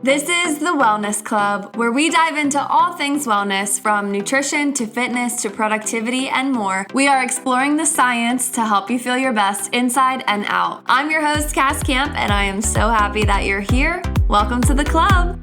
This is the Wellness Club, where we dive into all things wellness, from nutrition to fitness to productivity and more. We are exploring the science to help you feel your best inside and out. I'm your host, Cass Camp, and I am so happy that you're here. Welcome to the club.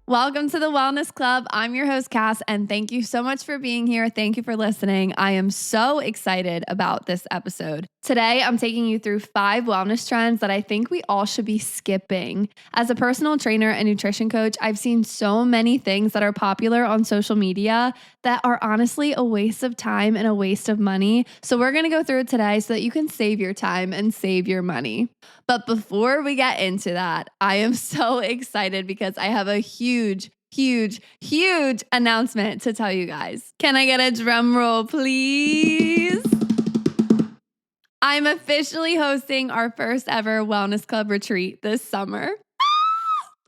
Welcome to the Wellness Club. I'm your host, Cass, and thank you so much for being here. Thank you for listening. I am so excited about this episode. Today, I'm taking you through 5 wellness trends that I think we all should be skipping. As a personal trainer and nutrition coach, I've seen so many things that are popular on social media that are honestly a waste of time and a waste of money. So we're going to go through it today so that you can save your time and save your money. But before we get into that, I am so excited because I have a huge announcement to tell you guys. Can I get a drum roll, please? I'm officially hosting our first ever Wellness Club retreat this summer.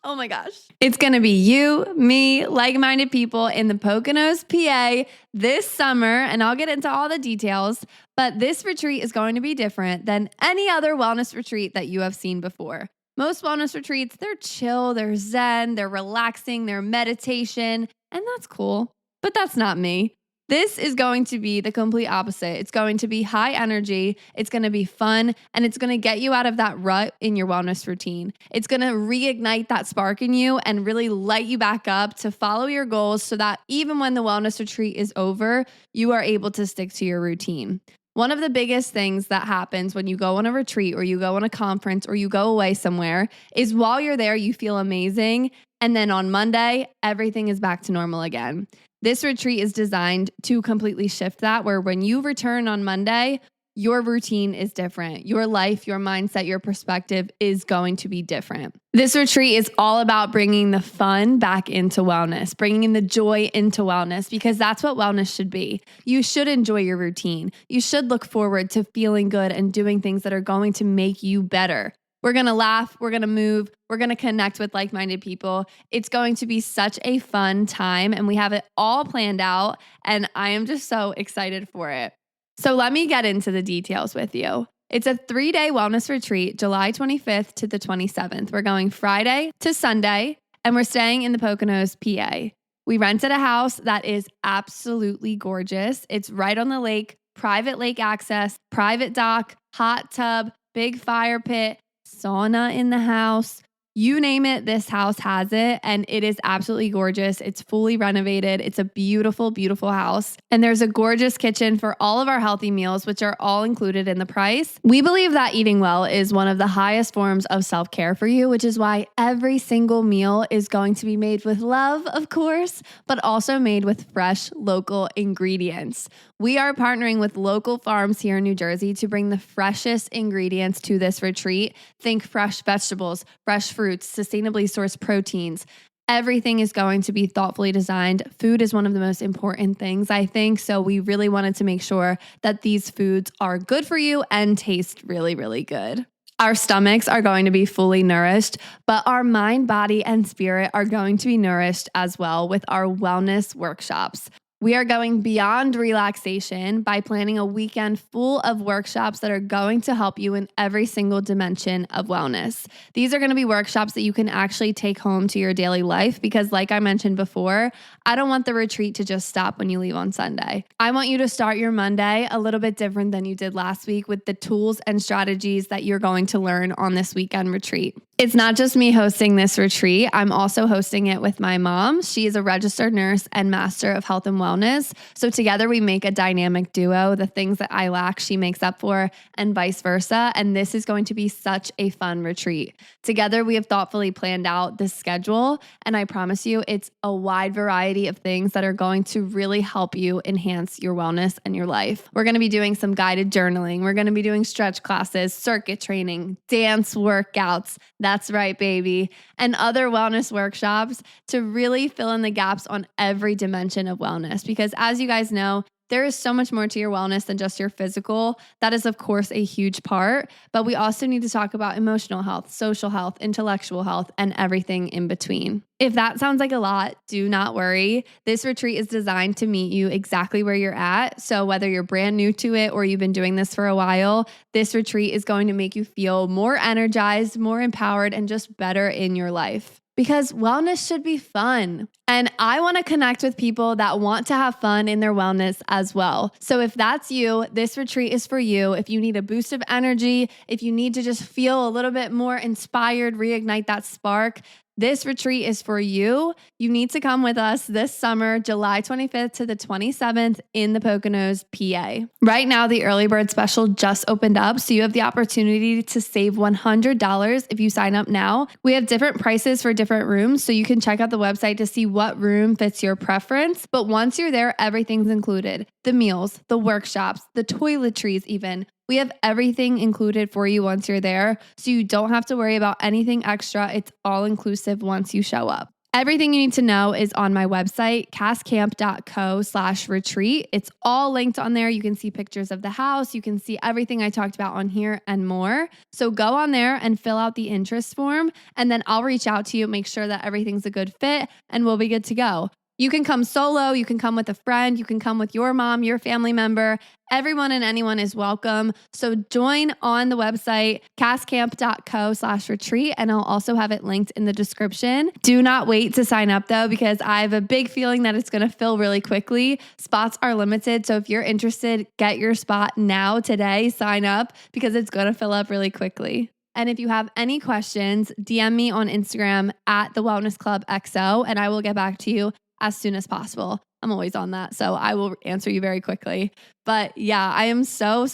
Oh my gosh. It's going to be you, me, like-minded people in the Poconos, PA this summer, and I'll get into all the details, but this retreat is going to be different than any other wellness retreat that you have seen before. Most wellness retreats, they're chill, they're zen, they're relaxing, they're meditation, and that's cool, but that's not me. This is going to be the complete opposite. It's going to be high energy, it's going to be fun, and it's going to get you out of that rut in your wellness routine. It's going to reignite that spark in you and really light you back up to follow your goals so that even when the wellness retreat is over, you are able to stick to your routine. One of the biggest things that happens when you go on a retreat or you go on a conference or you go away somewhere is while you're there, you feel amazing. And then on Monday, everything is back to normal again. This retreat is designed to completely shift that, where when you return on Monday, your routine is different. Your life, your mindset, your perspective is going to be different. This retreat is all about bringing the fun back into wellness, bringing the joy into wellness, because that's what wellness should be. You should enjoy your routine. You should look forward to feeling good and doing things that are going to make you better. We're going to laugh, we're going to move, we're going to connect with like-minded people. It's going to be such a fun time, and we have it all planned out, and I am just so excited for it. So let me get into the details with you. It's a 3-day wellness retreat, July 25th to the 27th. We're going Friday to Sunday, and we're staying in the Poconos, PA. We rented a house that is absolutely gorgeous. It's right on the lake, private lake access, private dock, hot tub, big fire pit, sauna in the house. You name it, this house has it, and it is absolutely gorgeous. It's fully renovated. It's a beautiful, beautiful house, and there's a gorgeous kitchen for all of our healthy meals, which are all included in the price. We believe that eating well is one of the highest forms of self-care for you, which is why every single meal is going to be made with love, of course, but also made with fresh, local ingredients. We are partnering with local farms here in New Jersey to bring the freshest ingredients to this retreat. Think fresh vegetables, fresh fruits, sustainably sourced proteins. Everything is going to be thoughtfully designed. Food is one of the most important things, I think. So we really wanted to make sure that these foods are good for you and taste really, really good. Our stomachs are going to be fully nourished, but our mind, body, and spirit are going to be nourished as well with our wellness workshops. We are going beyond relaxation by planning a weekend full of workshops that are going to help you in every single dimension of wellness. These are going to be workshops that you can actually take home to your daily life because, like I mentioned before, I don't want the retreat to just stop when you leave on Sunday. I want you to start your Monday a little bit different than you did last week with the tools and strategies that you're going to learn on this weekend retreat. It's not just me hosting this retreat. I'm also hosting it with my mom. She is a registered nurse and master of health and wellness. So together we make a dynamic duo. The things that I lack, she makes up for, and vice versa. And this is going to be such a fun retreat. Together we have thoughtfully planned out the schedule. And I promise you, it's a wide variety of things that are going to really help you enhance your wellness and your life. We're going to be doing some guided journaling. We're going to be doing stretch classes, circuit training, dance workouts. That's right, baby. And other wellness workshops to really fill in the gaps on every dimension of wellness. Because as you guys know, There is so much more to your wellness than just your physical. That is, of course, a huge part, but we also need to talk about emotional health, social health, intellectual health, and everything in between. If that sounds like a lot, do not worry. This retreat is designed to meet you exactly where you're at. So whether you're brand new to it or you've been doing this for a while, this retreat is going to make you feel more energized, more empowered, and just better in your life. Because wellness should be fun. And I want to connect with people that want to have fun in their wellness as well. So if that's you, this retreat is for you. If you need a boost of energy, if you need to just feel a little bit more inspired, reignite that spark, this retreat is for you. You need to come with us this summer, July 25th to the 27th in the Poconos, PA. Right now, the early bird special just opened up, so you have the opportunity to save $100 if you sign up now. We have different prices for different rooms, so you can check out the website to see what room fits your preference. But once you're there, everything's included. The meals, the workshops, the toiletries even. We have everything included for you once you're there, so you don't have to worry about anything extra. It's all inclusive once you show up. Everything you need to know is on my website, castcamp.co/retreat. It's all linked on there. You can see pictures of the house. You can see everything I talked about on here and more. So go on there and fill out the interest form, and then I'll reach out to you, make sure that everything's a good fit, and we'll be good to go. You can come solo, you can come with a friend, you can come with your mom, your family member. Everyone and anyone is welcome. So join on the website, castcamp.co/retreat, and I'll also have it linked in the description. Do not wait to sign up though, because I have a big feeling that it's going to fill really quickly. Spots are limited. So if you're interested, get your spot now today, sign up because it's going to fill up really quickly. And if you have any questions, DM me on Instagram at the Wellness Club XO, and I will get back to you as soon as possible. I'm always on that, so I will answer you very quickly. But yeah, I am so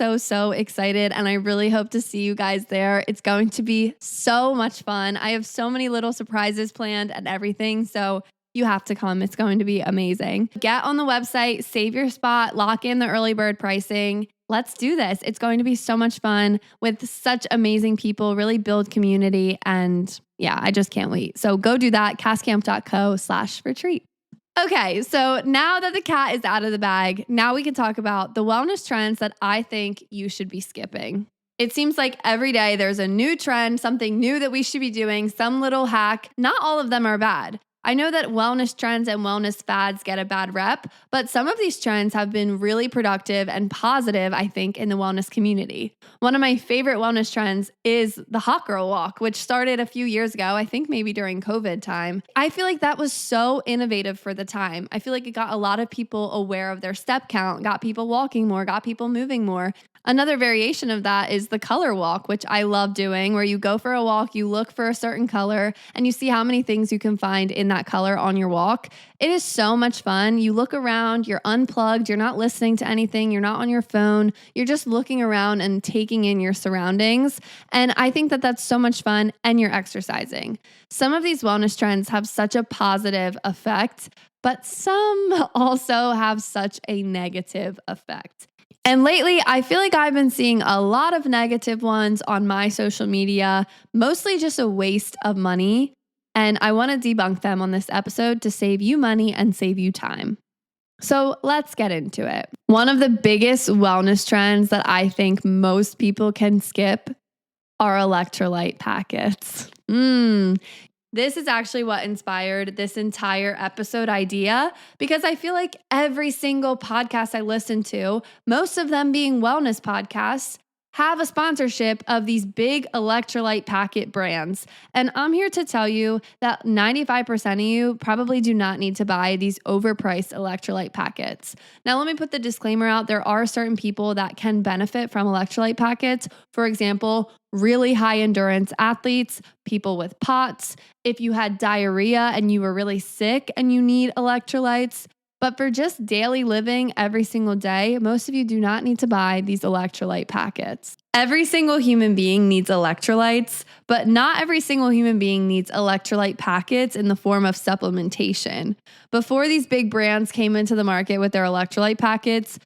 excited, and I really hope to see you guys there. It's going to be so much fun. I have so many little surprises planned and everything, so you have to come. It's going to be amazing. Get on the website, save your spot, lock in the early bird pricing. Let's do this. It's going to be so much fun with such amazing people, really build community, and yeah, I just can't wait. So go do that, castcamp.co/retreat. Okay, so now that the cat is out of the bag, now we can talk about the wellness trends that I think you should be skipping. It seems like every day there's a new trend, something new that we should be doing, some little hack. Not all of them are bad. I know that wellness trends and wellness fads get a bad rep, but some of these trends have been really productive and positive, I think, in the wellness community. One of my favorite wellness trends is the Hot Girl Walk, which started a few years ago, I think maybe during COVID time. I feel like that was so innovative for the time. I feel like it got a lot of people aware of their step count, got people walking more, got people moving more. Another variation of that is the color walk, which I love doing, where you go for a walk, you look for a certain color, and you see how many things you can find in that color on your walk. It is so much fun. You look around, you're unplugged, you're not listening to anything, you're not on your phone, you're just looking around and taking in your surroundings. And I think that that's so much fun, and you're exercising. Some of these wellness trends have such a positive effect, but some also have such a negative effect. And lately, I feel like I've been seeing a lot of negative ones on my social media, mostly just a waste of money. And I want to debunk them on this episode to save you money and save you time. So let's get into it. One of the biggest wellness trends that I think most people can skip are electrolyte packets. This is actually what inspired this entire episode idea, because I feel like every single podcast I listen to, most of them being wellness podcasts, have a sponsorship of these big electrolyte packet brands. And I'm here to tell you that 95% of you probably do not need to buy these overpriced electrolyte packets. Now, let me put the disclaimer out. There are certain people that can benefit from electrolyte packets. For example, really high endurance athletes, people with POTS, if you had diarrhea and you were really sick and you need electrolytes. But for just daily living every single day, most of you do not need to buy these electrolyte packets. Every single human being needs electrolytes, but not every single human being needs electrolyte packets in the form of supplementation. Before these big brands came into the market with their electrolyte packets,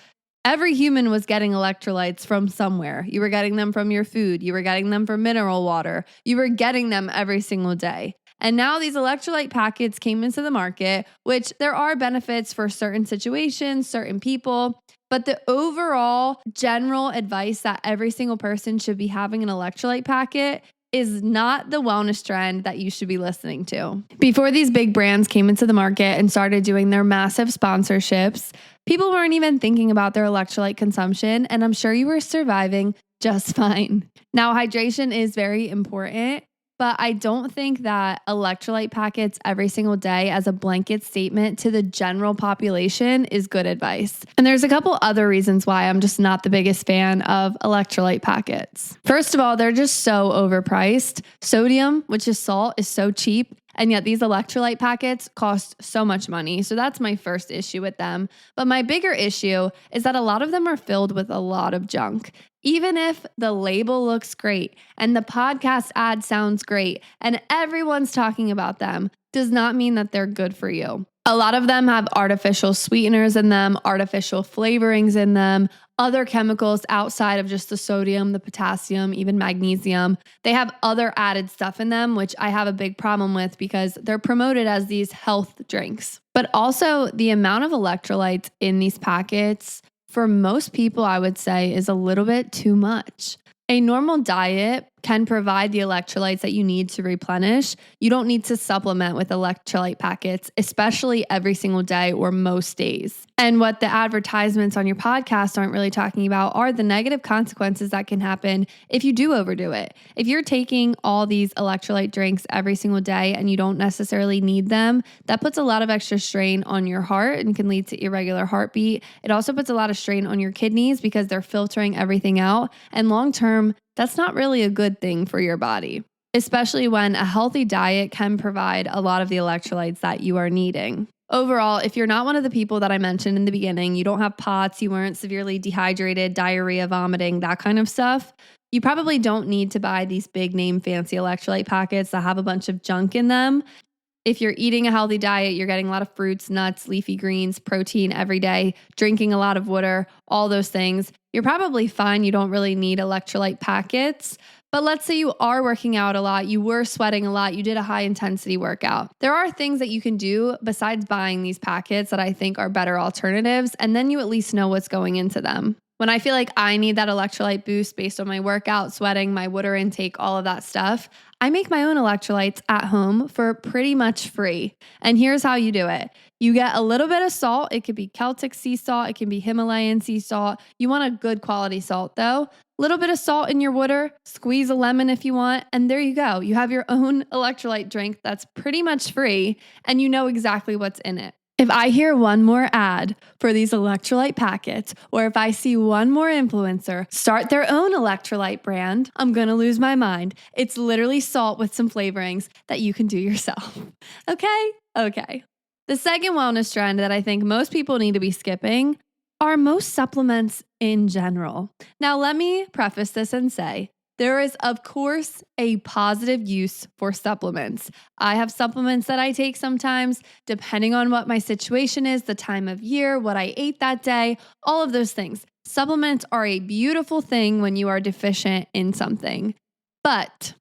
every human was getting electrolytes from somewhere. You were getting them from your food. You were getting them from mineral water. You were getting them every single day. And now these electrolyte packets came into the market, which there are benefits for certain situations, certain people. But the overall general advice that every single person should be having an electrolyte packet is not the wellness trend that you should be listening to. Before these big brands came into the market and started doing their massive sponsorships, people weren't even thinking about their electrolyte consumption, and I'm sure you were surviving just fine. Now, hydration is very important, but I don't think that electrolyte packets every single day as a blanket statement to the general population is good advice. And there's a couple other reasons why I'm just not the biggest fan of electrolyte packets. First of all, they're just so overpriced. Sodium, which is salt, is so cheap. And yet these electrolyte packets cost so much money. So that's my first issue with them. But my bigger issue is that a lot of them are filled with a lot of junk. Even if the label looks great and the podcast ad sounds great and everyone's talking about them, does not mean that they're good for you. A lot of them have artificial sweeteners in them, artificial flavorings in them, other chemicals outside of just the sodium, the potassium, even magnesium. They have other added stuff in them, which I have a big problem with because they're promoted as these health drinks. But also the amount of electrolytes in these packets, for most people, I would say, is a little bit too much. A normal diet can provide the electrolytes that you need to replenish. You don't need to supplement with electrolyte packets, especially every single day or most days. And what the advertisements on your podcast aren't really talking about are the negative consequences that can happen if you do overdo it. If you're taking all these electrolyte drinks every single day and you don't necessarily need them, that puts a lot of extra strain on your heart and can lead to irregular heartbeat. It also puts a lot of strain on your kidneys because they're filtering everything out. And long term, that's not really a good thing for your body, especially when a healthy diet can provide a lot of the electrolytes that you are needing. Overall, if you're not one of the people that I mentioned in the beginning, you don't have POTS, you weren't severely dehydrated, diarrhea, vomiting, that kind of stuff, you probably don't need to buy these big name fancy electrolyte packets that have a bunch of junk in them. If you're eating a healthy diet, you're getting a lot of fruits, nuts, leafy greens, protein every day, drinking a lot of water, all those things, you're probably fine. You don't really need electrolyte packets. But let's say you are working out a lot, you were sweating a lot, you did a high intensity workout. There are things that you can do besides buying these packets that I think are better alternatives, and then you at least know what's going into them. When I feel like I need that electrolyte boost based on my workout, sweating, my water intake, all of that stuff, I make my own electrolytes at home for pretty much free. And here's how you do it. You get a little bit of salt. It could be Celtic sea salt. It can be Himalayan sea salt. You want a good quality salt though. Little bit of salt in your water, squeeze a lemon if you want, and there you go. You have your own electrolyte drink that's pretty much free, and you know exactly what's in it. If I hear one more ad for these electrolyte packets, or if I see one more influencer start their own electrolyte brand, I'm going to lose my mind. It's literally salt with some flavorings that you can do yourself. Okay. The second wellness trend that I think most people need to be skipping are most supplements in general. Now, let me preface this and say, there is, of course, a positive use for supplements. I have supplements that I take sometimes, depending on what my situation is, the time of year, what I ate that day, all of those things. Supplements are a beautiful thing when you are deficient in something. But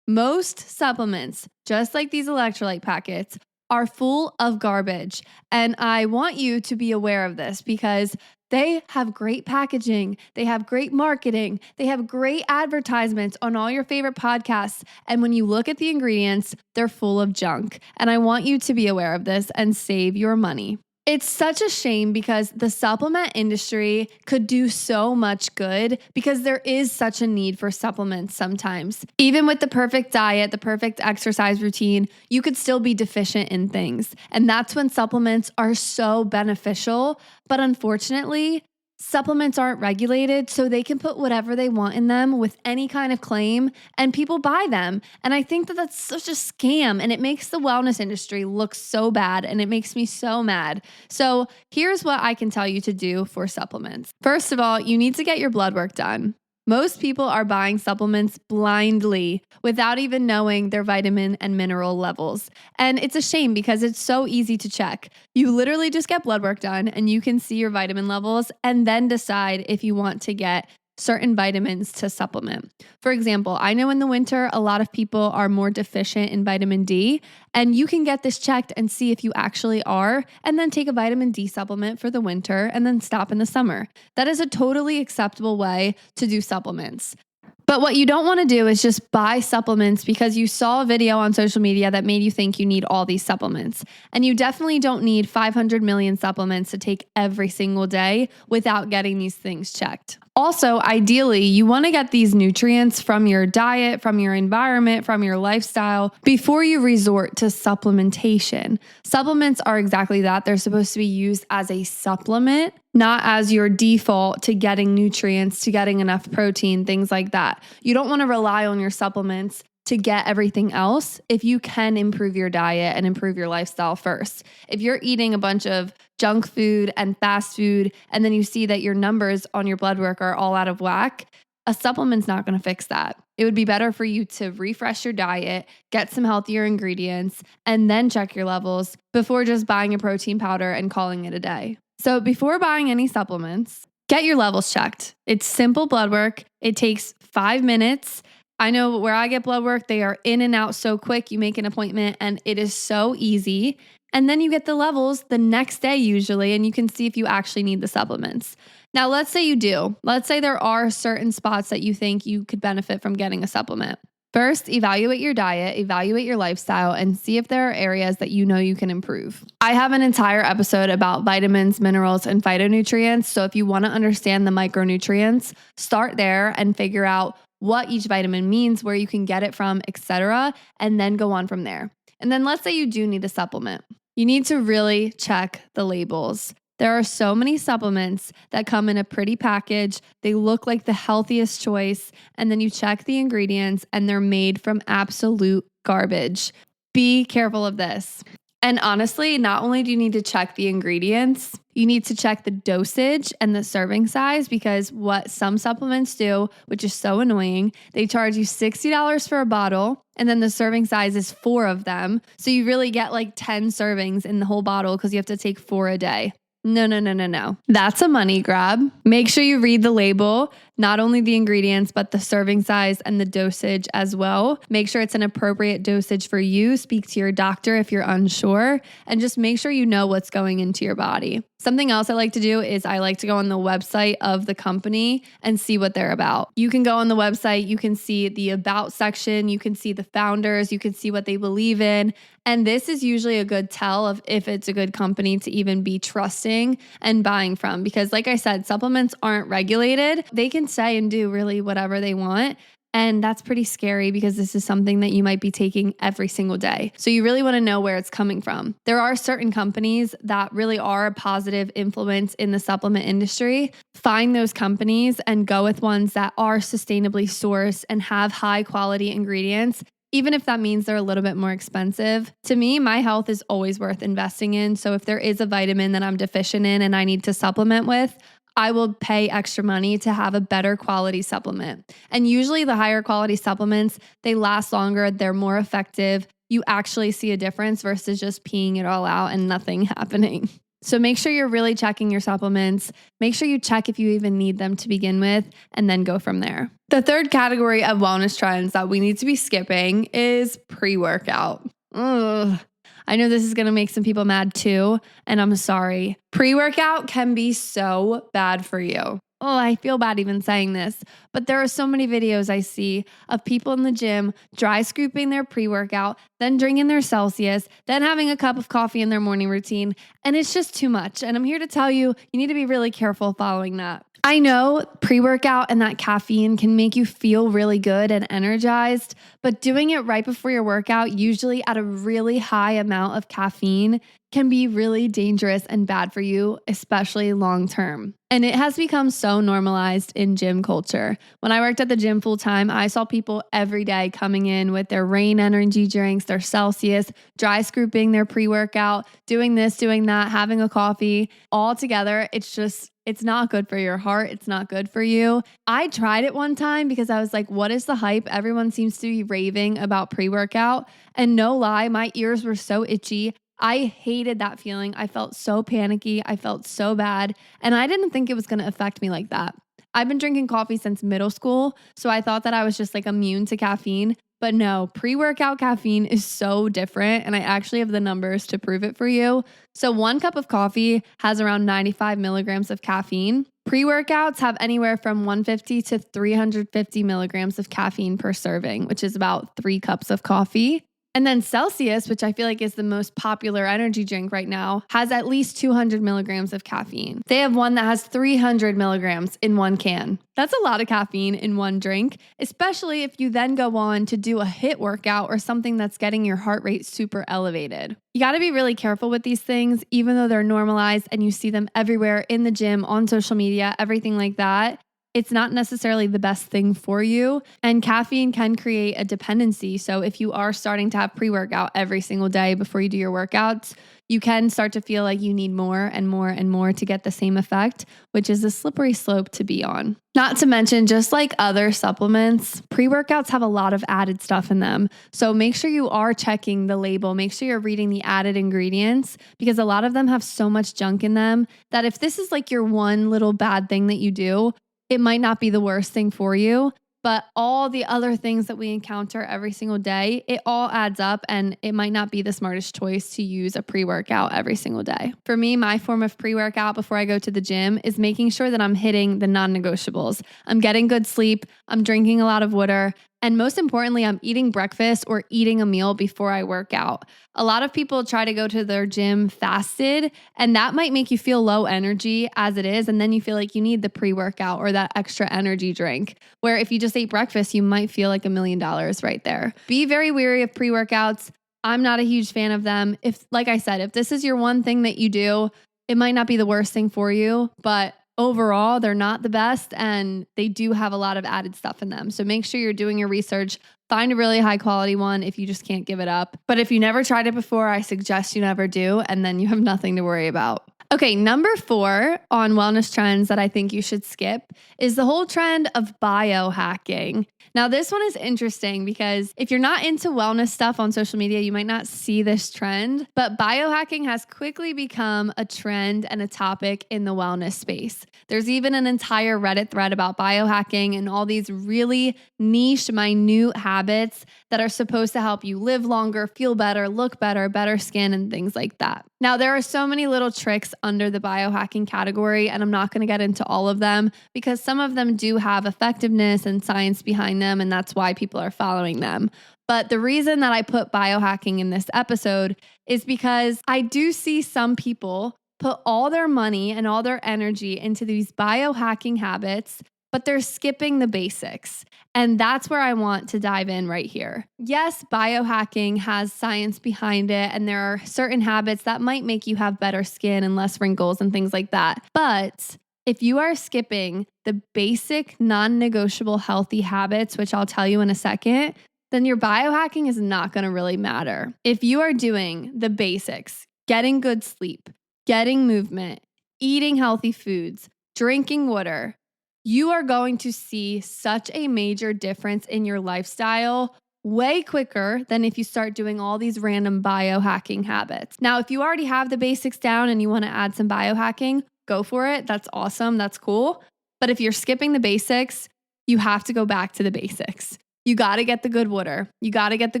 most supplements, just like these electrolyte packets, are full of garbage. And I want you to be aware of this because they have great packaging, they have great marketing, they have great advertisements on all your favorite podcasts. And when you look at the ingredients, they're full of junk. And I want you to be aware of this and save your money. It's such a shame because the supplement industry could do so much good because there is such a need for supplements sometimes. Even with the perfect diet, the perfect exercise routine, you could still be deficient in things. And that's when supplements are so beneficial. But unfortunately, supplements aren't regulated, so they can put whatever they want in them with any kind of claim, and people buy them. And I think that that's such a scam, and it makes the wellness industry look so bad, and it makes me so mad. So here's what I can tell you to do for supplements. First of all, you need to get your blood work done. Most people are buying supplements blindly without even knowing their vitamin and mineral levels. And it's a shame because it's so easy to check. You literally just get blood work done and you can see your vitamin levels and then decide if you want to get certain vitamins to supplement. For example, I know in the winter, a lot of people are more deficient in vitamin D, and you can get this checked and see if you actually are, and then take a vitamin D supplement for the winter and then stop in the summer. That is a totally acceptable way to do supplements. But what you don't want to do is just buy supplements because you saw a video on social media that made you think you need all these supplements. And you definitely don't need 500 million supplements to take every single day without getting these things checked. Also, ideally, you want to get these nutrients from your diet, from your environment, from your lifestyle before you resort to supplementation. Supplements are exactly that. They're supposed to be used as a supplement, not as your default to getting nutrients, to getting enough protein, things like that. You don't want to rely on your supplements to get everything else if you can improve your diet and improve your lifestyle first. If you're eating a bunch of junk food and fast food, and then you see that your numbers on your blood work are all out of whack, a supplement's not going to fix that. It would be better for you to refresh your diet, get some healthier ingredients, and then check your levels before just buying a protein powder and calling it a day. So before buying any supplements, get your levels checked. It's simple blood work. It takes 5 minutes. I know where I get blood work, they are in and out so quick. You make an appointment and it is so easy. And then you get the levels the next day usually, and you can see if you actually need the supplements. Now, let's say you do. Let's say there are certain spots that you think you could benefit from getting a supplement. First, evaluate your diet, evaluate your lifestyle, and see if there are areas that you know you can improve. I have an entire episode about vitamins, minerals, and phytonutrients. So if you want to understand the micronutrients, start there and figure out what each vitamin means, where you can get it from, etc., and then go on from there. And then let's say you do need a supplement. You need to really check the labels. There are so many supplements that come in a pretty package. They look like the healthiest choice. And then you check the ingredients and they're made from absolute garbage. Be careful of this. And honestly, not only do you need to check the ingredients, you need to check the dosage and the serving size, because what some supplements do, which is so annoying, they charge you $60 for a bottle and then the serving size is 4 of them. So you really get like 10 servings in the whole bottle because you have to take 4 a day. No. That's a money grab. Make sure you read the label, not only the ingredients, but the serving size and the dosage as well. Make sure it's an appropriate dosage for you. Speak to your doctor if you're unsure, and just make sure you know what's going into your body. Something else I like to do is I like to go on the website of the company and see what they're about. You can go on the website, you can see the about section, you can see the founders, you can see what they believe in. And this is usually a good tell of if it's a good company to even be trusting and buying from. Because like I said, supplements aren't regulated. They can say and do really whatever they want. And that's pretty scary because this is something that you might be taking every single day. So you really want to know where it's coming from. There are certain companies that really are a positive influence in the supplement industry. Find those companies and go with ones that are sustainably sourced and have high quality ingredients, even if that means they're a little bit more expensive. To me, my health is always worth investing in. So if there is a vitamin that I'm deficient in and I need to supplement with, I will pay extra money to have a better quality supplement. And usually the higher quality supplements, they last longer, they're more effective. You actually see a difference versus just peeing it all out and nothing happening. So make sure you're really checking your supplements. Make sure you check if you even need them to begin with, and then go from there. The third category of wellness trends that we need to be skipping is pre-workout. Ugh. I know this is going to make some people mad too, and I'm sorry. Pre-workout can be so bad for you. Oh, I feel bad even saying this, but there are so many videos I see of people in the gym dry scooping their pre-workout, then drinking their Celsius, then having a cup of coffee in their morning routine, and it's just too much. And I'm here to tell you, you need to be really careful following that. I know pre-workout and that caffeine can make you feel really good and energized, but doing it right before your workout, usually at a really high amount of caffeine, can be really dangerous and bad for you, especially long term. And it has become so normalized in gym culture. When I worked at the gym full time, I saw people every day coming in with their Rain energy drinks, their Celsius, dry scooping their pre-workout, doing this, doing that, having a coffee, all together. It's not good for your heart. It's not good for you. I tried it one time because I was like, what is the hype? Everyone seems to be raving about pre-workout. And no lie, my ears were so itchy. I hated that feeling. I felt so panicky. I felt so bad. And I didn't think it was going to affect me like that. I've been drinking coffee since middle school, so I thought that I was just like immune to caffeine. But no, pre-workout caffeine is so different, and I actually have the numbers to prove it for you. So 1 cup of coffee has around 95 milligrams of caffeine. Pre-workouts have anywhere from 150 to 350 milligrams of caffeine per serving, which is about 3 cups of coffee. And then Celsius, which I feel like is the most popular energy drink right now, has at least 200 milligrams of caffeine. They have one that has 300 milligrams in 1 can. That's a lot of caffeine in 1 drink, especially if you then go on to do a HIIT workout or something that's getting your heart rate super elevated. You got to be really careful with these things, even though they're normalized and you see them everywhere in the gym, on social media, everything like that. It's not necessarily the best thing for you, and caffeine can create a dependency. So if you are starting to have pre-workout every single day before you do your workouts, you can start to feel like you need more and more and more to get the same effect, which is a slippery slope to be on. Not to mention, just like other supplements, pre-workouts have a lot of added stuff in them. So make sure you are checking the label. Make sure you're reading the added ingredients, because a lot of them have so much junk in them that if this is like your one little bad thing that you do, it might not be the worst thing for you, but all the other things that we encounter every single day, it all adds up, and it might not be the smartest choice to use a pre-workout every single day. For me, my form of pre-workout before I go to the gym is making sure that I'm hitting the non-negotiables. I'm getting good sleep, I'm drinking a lot of water, and most importantly, I'm eating breakfast or eating a meal before I work out. A lot of people try to go to their gym fasted, and that might make you feel low energy as it is. And then you feel like you need the pre-workout or that extra energy drink, where if you just ate breakfast, you might feel like $1 million right there. Be very wary of pre-workouts. I'm not a huge fan of them. Like I said, if this is your one thing that you do, it might not be the worst thing for you, but overall, they're not the best, and they do have a lot of added stuff in them. So make sure you're doing your research. Find a really high quality one if you just can't give it up. But if you never tried it before, I suggest you never do, and then you have nothing to worry about. Okay, number 4 on wellness trends that I think you should skip is the whole trend of biohacking. Now, this one is interesting because if you're not into wellness stuff on social media, you might not see this trend, but biohacking has quickly become a trend and a topic in the wellness space. There's even an entire Reddit thread about biohacking and all these really niche, minute habits that are supposed to help you live longer, feel better, look better, better skin, and things like that. Now, there are so many little tricks under the biohacking category, and I'm not going to get into all of them because some of them do have effectiveness and science behind them, and that's why people are following them. But the reason that I put biohacking in this episode is because I do see some people put all their money and all their energy into these biohacking habits, but they're skipping the basics. And that's where I want to dive in right here. Yes, biohacking has science behind it, and there are certain habits that might make you have better skin and less wrinkles and things like that. But if you are skipping the basic non-negotiable healthy habits, which I'll tell you in a second, then your biohacking is not going to really matter. If you are doing the basics, getting good sleep, getting movement, eating healthy foods, drinking water, you are going to see such a major difference in your lifestyle way quicker than if you start doing all these random biohacking habits. Now, if you already have the basics down and you want to add some biohacking, go for it. That's awesome. That's cool. But if you're skipping the basics, you have to go back to the basics. You got to get the good water. You got to get the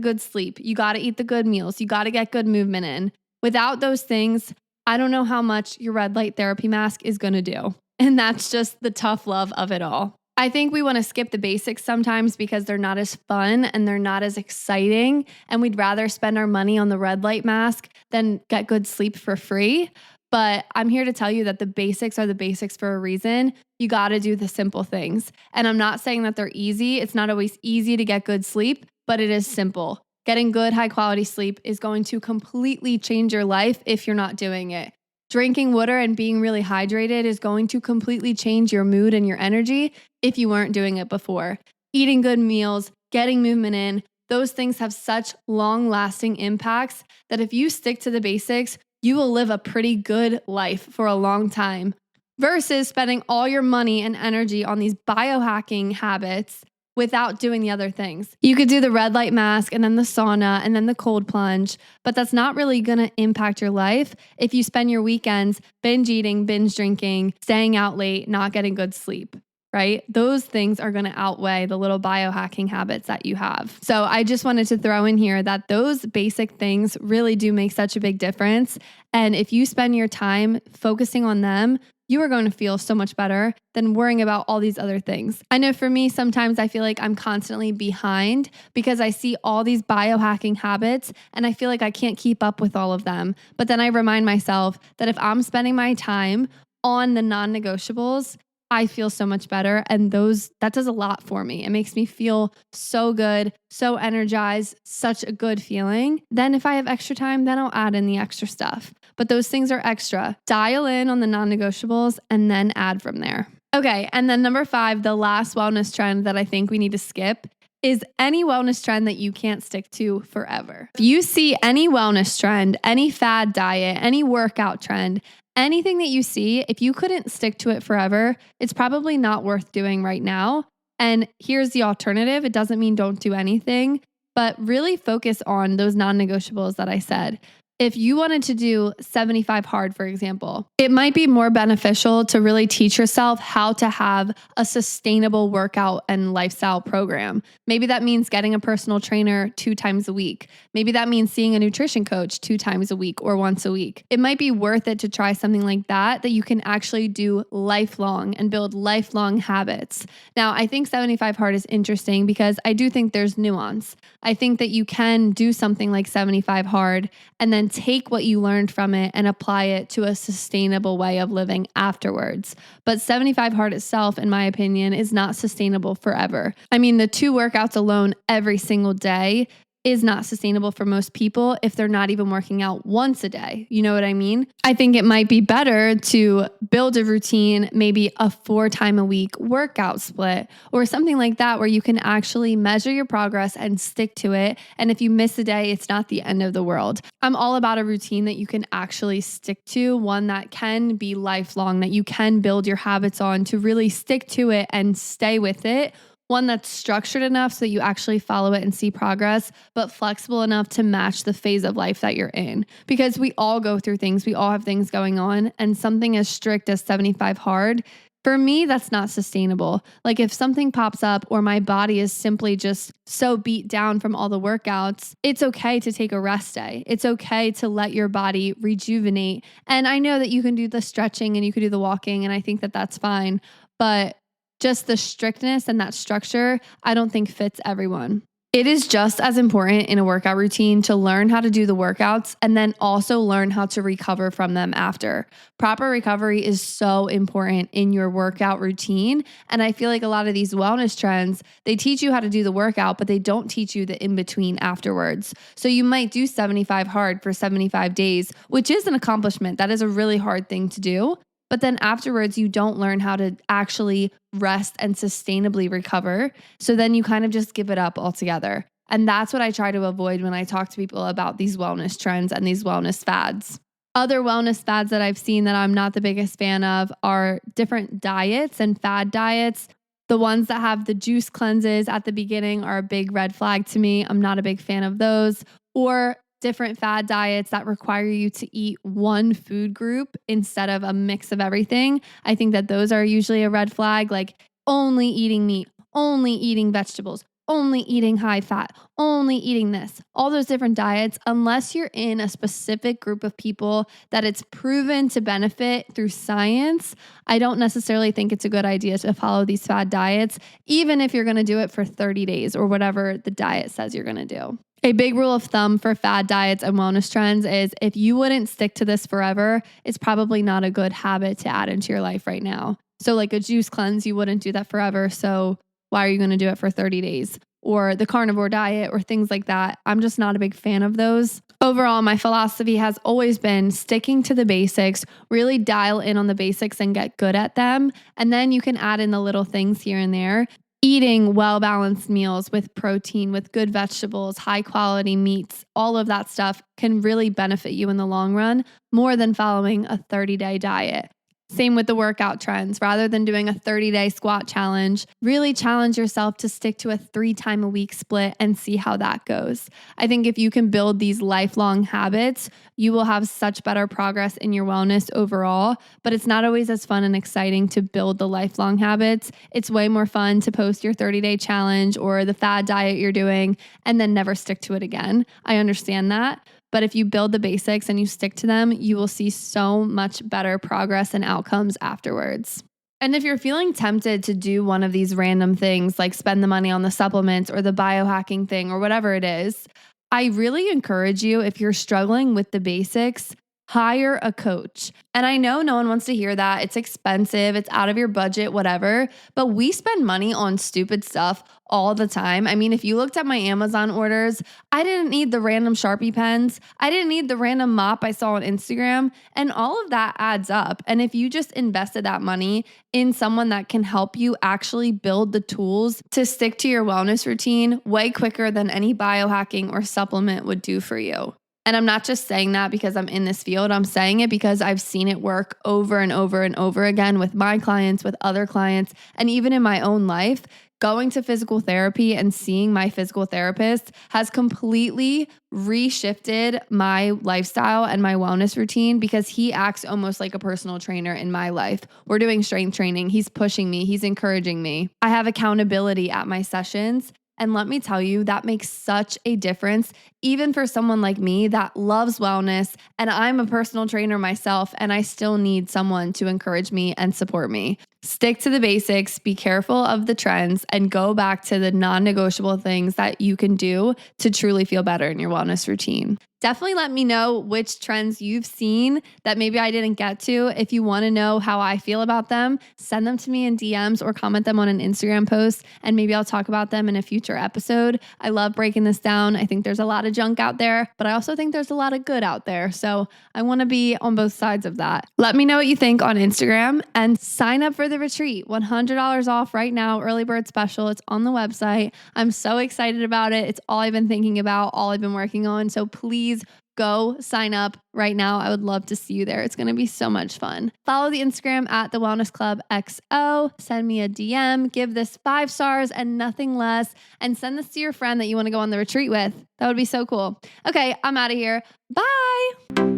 good sleep. You got to eat the good meals. You got to get good movement in. Without those things, I don't know how much your red light therapy mask is going to do. And that's just the tough love of it all. I think we want to skip the basics sometimes because they're not as fun and they're not as exciting. And we'd rather spend our money on the red light mask than get good sleep for free. But I'm here to tell you that the basics are the basics for a reason. You got to do the simple things. And I'm not saying that they're easy. It's not always easy to get good sleep, but it is simple. Getting good, high quality sleep is going to completely change your life if you're not doing it. Drinking water and being really hydrated is going to completely change your mood and your energy if you weren't doing it before. Eating good meals, getting movement in, those things have such long-lasting impacts that if you stick to the basics, you will live a pretty good life for a long time versus spending all your money and energy on these biohacking habits without doing the other things. You could do the red light mask and then the sauna and then the cold plunge, but that's not really going to impact your life if you spend your weekends binge eating, binge drinking, staying out late, not getting good sleep. right? Those things are going to outweigh the little biohacking habits that you have. So I just wanted to throw in here that those basic things really do make such a big difference. And if you spend your time focusing on them, you are going to feel so much better than worrying about all these other things. I know for me, sometimes I feel like I'm constantly behind because I see all these biohacking habits and I feel like I can't keep up with all of them. But then I remind myself that if I'm spending my time on the non-negotiables, I feel so much better. And that does a lot for me. It makes me feel so good, so energized, such a good feeling. Then if I have extra time, then I'll add in the extra stuff. But those things are extra. Dial in on the non-negotiables and then add from there. Okay. And then number 5, the last wellness trend that I think we need to skip is any wellness trend that you can't stick to forever. If you see any wellness trend, any fad diet, any workout trend, anything that you see, if you couldn't stick to it forever, it's probably not worth doing right now. And here's the alternative. It doesn't mean don't do anything, but really focus on those non-negotiables that I said. If you wanted to do 75 hard, for example, it might be more beneficial to really teach yourself how to have a sustainable workout and lifestyle program. Maybe that means getting a personal trainer 2 times a week. Maybe that means seeing a nutrition coach 2 times a week or once a week. It might be worth it to try something like that you can actually do lifelong and build lifelong habits. Now, I think 75 hard is interesting because I do think there's nuance. I think that you can do something like 75 hard and then take what you learned from it and apply it to a sustainable way of living afterwards. But 75 hard itself, in my opinion, is not sustainable forever. I mean, the 2 workouts alone every single day is not sustainable for most people if they're not even working out once a day. You know what I mean? I think it might be better to build a routine, maybe a 4 time a week workout split or something like that, where you can actually measure your progress and stick to it. And if you miss a day, it's not the end of the world. I'm all about a routine that you can actually stick to, one that can be lifelong, that you can build your habits on to really stick to it and stay with it. One that's structured enough so that you actually follow it and see progress, but flexible enough to match the phase of life that you're in. Because we all go through things, we all have things going on, and something as strict as 75 hard, for me, that's not sustainable. Like if something pops up or my body is simply just so beat down from all the workouts, it's okay to take a rest day. It's okay to let your body rejuvenate. And I know that you can do the stretching and you can do the walking, and I think that that's fine, but just the strictness and that structure, I don't think fits everyone. It is just as important in a workout routine to learn how to do the workouts and then also learn how to recover from them after. Proper recovery is so important in your workout routine. And I feel like a lot of these wellness trends, they teach you how to do the workout, but they don't teach you the in-between afterwards. So you might do 75 hard for 75 days, which is an accomplishment. That is a really hard thing to do. But then afterwards, you don't learn how to actually rest and sustainably recover. So then you kind of just give it up altogether. And that's what I try to avoid when I talk to people about these wellness trends and these wellness fads. Other wellness fads that I've seen that I'm not the biggest fan of are different diets and fad diets. The ones that have the juice cleanses at the beginning are a big red flag to me. I'm not a big fan of those. Or different fad diets that require you to eat one food group instead of a mix of everything. I think that those are usually a red flag, like only eating meat, only eating vegetables, only eating high fat, only eating this, all those different diets, unless you're in a specific group of people that it's proven to benefit through science. I don't necessarily think it's a good idea to follow these fad diets, even if you're going to do it for 30 days or whatever the diet says you're going to do. A big rule of thumb for fad diets and wellness trends is if you wouldn't stick to this forever, it's probably not a good habit to add into your life right now. So like a juice cleanse, you wouldn't do that forever. So why are you going to do it for 30 days? Or the carnivore diet or things like that. I'm just not a big fan of those. Overall, my philosophy has always been sticking to the basics, really dial in on the basics and get good at them. And then you can add in the little things here and there. Eating well-balanced meals with protein, with good vegetables, high-quality meats, all of that stuff can really benefit you in the long run more than following a 30-day diet. Same with the workout trends. Rather than doing a 30-day squat challenge, really challenge yourself to stick to a 3-time-a-week split and see how that goes. I think if you can build these lifelong habits, you will have such better progress in your wellness overall, but it's not always as fun and exciting to build the lifelong habits. It's way more fun to post your 30-day challenge or the fad diet you're doing and then never stick to it again. I understand that. But if you build the basics and you stick to them, you will see so much better progress and outcomes afterwards. And if you're feeling tempted to do one of these random things, like spend the money on the supplements or the biohacking thing or whatever it is, I really encourage you, if you're struggling with the basics, hire a coach. And I know no one wants to hear that. It's expensive. It's out of your budget, whatever. But we spend money on stupid stuff all the time. I mean, if you looked at my Amazon orders, I didn't need the random Sharpie pens. I didn't need the random mop I saw on Instagram. And all of that adds up. And if you just invested that money in someone that can help you actually build the tools to stick to your wellness routine way quicker than any biohacking or supplement would do for you. And I'm not just saying that because I'm in this field. I'm saying it because I've seen it work over and over and over again with my clients, with other clients, and even in my own life. Going to physical therapy and seeing my physical therapist has completely reshifted my lifestyle and my wellness routine because he acts almost like a personal trainer in my life. We're doing strength training. He's pushing me. He's encouraging me. I have accountability at my sessions. And let me tell you, that makes such a difference, even for someone like me that loves wellness. And I'm a personal trainer myself, and I still need someone to encourage me and support me. Stick to the basics, be careful of the trends, and go back to the non-negotiable things that you can do to truly feel better in your wellness routine. Definitely let me know which trends you've seen that maybe I didn't get to. If you want to know how I feel about them, send them to me in DMs or comment them on an Instagram post, and maybe I'll talk about them in a future episode. I love breaking this down. I think there's a lot of junk out there, but I also think there's a lot of good out there. So I want to be on both sides of that. Let me know what you think on Instagram and sign up for the retreat. $100 off right now, early bird special. It's on the website. I'm so excited about it. It's all I've been thinking about, all I've been working on. So please go sign up right now. I would love to see you there. It's going to be so much fun. Follow the Instagram at the Wellness Club XO. Send me a DM. Give this 5 stars and nothing less. And send this to your friend that you want to go on the retreat with. That would be so cool. Okay, I'm out of here. Bye.